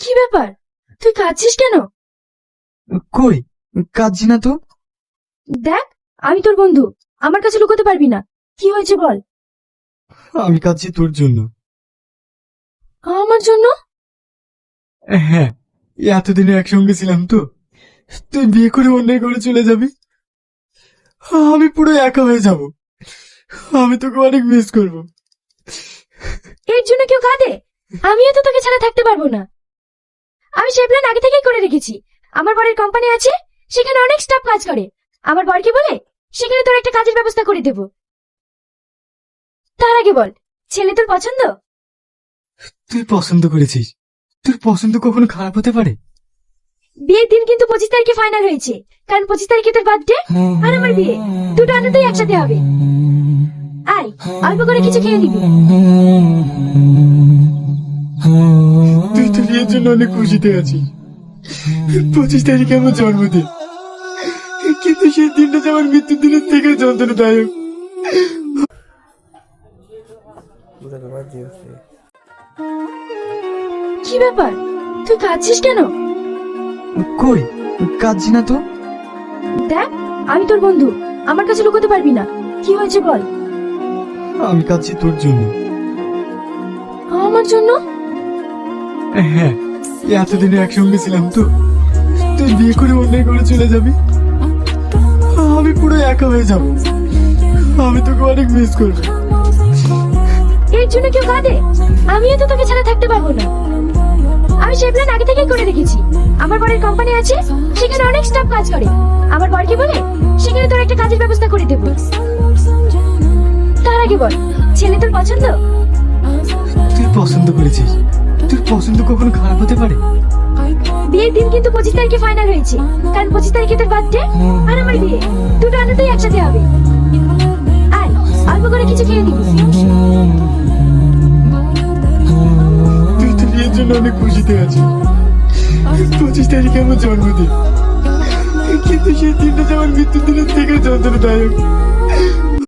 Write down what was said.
কি ব্যাপার, তুই কাঁদছিস কেন? কই, কাঁদছি না তো। দেখ, আমি তোর বন্ধু, আমার কাছে লুকোতে পারবি না। কি হয়েছে বল। আমি কাঁদছি তোর জন্য। আমার জন্য? হ্যাঁ, এতদিনে একসঙ্গে ছিলাম তো, তুই বিয়ে করে অন্যায় করে চলে যাবি, আমি পুরো একা হয়ে যাব। আমি তোকে অনেক মিস করব। এর জন্য কেউ কাঁদে? আমিও তো তোকে ছাড়া থাকতে পারবো না। আমি সেই প্ল্যান আগে থেকেই করে রেখেছি। আমার বরের কোম্পানি আছে, সেখানে অনেক স্টাফ কাজ করে। আমার বরকে বলে সেখানে তোর একটা কাজের ব্যবস্থা করে দেব। তার আগে বল, ছেলে তোর পছন্দ? তুই পছন্দ করেছিস, তোর পছন্দ কখনো খারাপ হতে পারে? বিয়ের দিন কিন্তু 25 তারিখে ফাইনাল হয়েছে, কারণ 25 তারিখে তোর বার্থডে আর আমার বিয়ে, দুটো আনন্দই একসাথে হবে। আয়, অল্প করে কিছু খেয়ে নিবি। তুই তো বিয়ের জন্য অনেক খুশিতে আছিস। 25 তারিখে আমার জন্মদিন, কিন্তু সেই দিনটা যে আমার মৃত্যুর দিনের থেকে যন্ত্রণাদায়ক। কি ব্যাপার, তুই কাঁদছিস কেন? কই, কাঁদছি না তো। দেখ, আমি তোর বন্ধু, আমার কাছে লুকোতে পারবি না। কি হয়েছে বল। আমি কাঁদছি তোর জন্য। আমার জন্য? হ্যাঁ, এতদিনে একসঙ্গে ছিলাম তো, তুই বিয়ে করে অন্যায় করে চলে যাবি, আমি পুরো একা হয়ে যাব। আমি তোকে অনেক মিস করব। এর জন্য কেউ কাঁদে? আমিও তো তোকে ছাড়া থাকতে পারবো না। আমি সেই প্ল্যান আগে থেকেই করে রেখেছি। আমার বরের কোম্পানি আছে, সেখানে অনেক স্টাফ কাজ করে। আমার বরকে বলে সেখানে তোর একটা কাজের ব্যবস্থা করে দেব। তার আগে বল, ছেলে তোর পছন্দ? তুই পছন্দ করেছিস, তোর পছন্দ কখনো খারাপ হতে পারে? বিয়ের দিন কিন্তু 25 তারিখে ফাইনাল হয়েছে, কারণ 25 তারিখে তোর বার্থডে আর আমার বিয়ে, দুটো আনন্দই একসাথে হবে। আয়, অল্প করে কিছু খেয়ে নিবি। তুই তো বিয়ের জন্য অনেক খুশিতে আছিস। 25 তারিখে আমার জন্মদিন, কিন্তু সেই দিনটা যে আমার মৃত্যুর দিনের থেকে যন্ত্রণাদায়ক।